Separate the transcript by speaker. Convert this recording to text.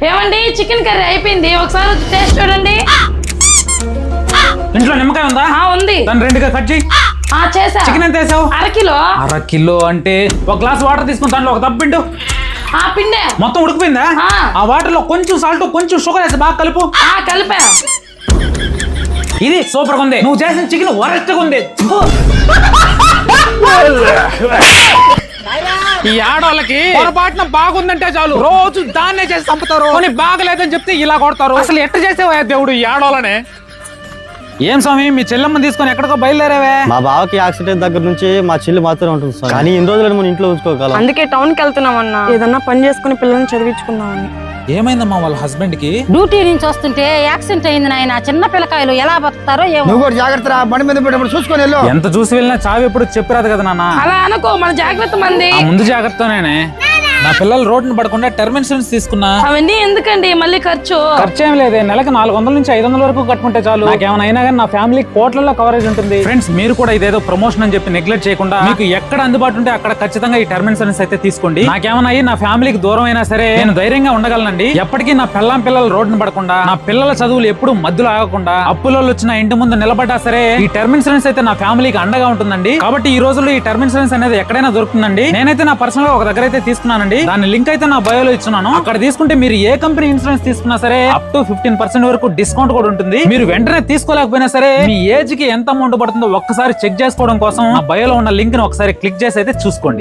Speaker 1: ఏమండి chicken curry అయిపోయింది, ఒకసారి వచ్చి టేస్ట్ చూడండి.
Speaker 2: ఇంట్లో నిమ్మకాయ ఉందా?
Speaker 1: ఉంది.
Speaker 2: దాన్ని రెండుగా కట్ చేయి.
Speaker 1: చేసా.
Speaker 2: చికెన్ ఎంత వేసావు?
Speaker 1: అరకిలో
Speaker 2: అంటే ఒక గ్లాస్ వాటర్ తీసుకుని దాంట్లో ఒక దబ్బు పిండు.
Speaker 1: పిండే
Speaker 2: మొత్తం ఉడికిపోయిందా? ఆ వాటర్ లో కొంచెం సాల్ట్ కొంచెం షుగర్ వేసి బాగా కలుపు.
Speaker 1: కలిపా.
Speaker 2: ఇది సూపర్ గా ఉంది. నువ్వు చేసిన చికెన్ వరస్ట్ గా ఉంది. ఈ ఆడవాళ్ళకి పొరపాటున బాగుందంటే చాలు రోజు దాన్నే చేసి చంపుతారు. కొన్ని బాగలేదని చెప్తే ఇలా కొడతారు. అసలు ఎట్ట చేసేవా దేవుడు ఈ ఆడవాళ్ళనే? ఏం స్వామి, మీ చెల్లెమ్మని తీసుకొని ఎక్కడికో బయలుదేరావే?
Speaker 3: మా బావకి యాక్సిడెంట్ దగ్గర నుంచి మా చెల్లి మాత్రమే ఉంటుంది సార్. కానీ ఇన్ని రోజులు మనం ఇంట్లో ఉంచుకోగలం.
Speaker 4: అందుకే టౌన్ కి వెళ్తున్నామన్నా, ఏదన్నా పని చేసుకుని పిల్లల్ని చదివించుకుందామని.
Speaker 2: ఏమైందమ్మా వాళ్ళ హస్బెండ్ కి?
Speaker 5: డ్యూటీ నుంచి వస్తుంటే యాక్సిడెంట్ అయింది నాయన. చిన్న పిల్లకాయలు ఎలా బతుకుతారో ఏమో.
Speaker 6: నువ్వు కూడా జాగ్రత్త, బండి మీద పెట్టినప్పుడు చూసుకొని వెళ్ళు.
Speaker 2: ఎంత చూసి వెళ్ళినా చావు ఎప్పుడు చెప్పరాదు కదా నాన్న.
Speaker 1: అలా అనుకో, మన జాగ్రత్త మంది.
Speaker 2: ముందు జాగ్రత్తనే. నా పిల్లలు రోడ్డును పడకుండా టర్మ్ ఇన్సూరెన్స్ తీసుకున్నా.
Speaker 1: అవన్నీ ఎందుకండి మళ్ళీ ఖర్చు
Speaker 2: ఏం లేదే, నెలకు 400 నుంచి 500 వరకు కట్టుకుంటే చాలు. నాకేమైనా అయినా కానీ నా ఫ్యామిలీ కోట్లలో కవరేజ్ ఉంటుంది. ఫ్రెండ్స్, మీరు కూడా ఇదేదో ప్రమోషన్ అని చెప్పి నెగ్లెక్ట్ చేయకుండా మీకు ఎక్కడ అందుబాటు ఉంటే అక్కడ ఖచ్చితంగా ఈ టర్మ్ ఇన్సూరెన్స్ అయితే తీసుకోండి. నాకేమైనా అయ్యి నా ఫ్యామిలీకి దూరం అయినా సరే నేను ధైర్యంగా ఉండగలనండి. ఎప్పటికీ నా పిల్లలు రోడ్డును పడకుండా, నా పిల్లల చదువులు ఎప్పుడు మధ్యలో ఆగకుండా, అప్పులలో వచ్చిన ఇంటి ముందు నిలబడ్డా సరే ఈ టర్మ్ ఇన్సూరెన్స్ అయితే నా ఫ్యామిలీకి అండగా ఉంటుందండి. కాబట్టి ఈ రోజుల్లో ఈ టర్మ్ ఇన్సూరెన్స్ అనేది ఎక్కడైనా దొరుకుతుందండి. నేనైతే నా పర్సనల్ గా ఒక దగ్గర అయితే తీసుకున్నానండి. దాని లింక్ అయితే నా బయోలో ఇచ్చున్నాను. అక్కడ తీసుకుంటే మీరు ఏ కంపెనీ ఇన్సూరెన్స్ తీసుకున్నా సరే అప్ టు 15% వరకు డిస్కౌంట్ కూడా ఉంటుంది. మీరు వెంటనే తీసుకోలేకపోయినా సరే మీ ఏజ్ కి ఎంత అమౌంట్ పడుతుందో ఒక్కసారి చెక్ చేసుకోవడం కోసం నా బయోలో ఉన్న లింక్ ని ఒకసారి క్లిక్ చేసి అయితే చూసుకోండి.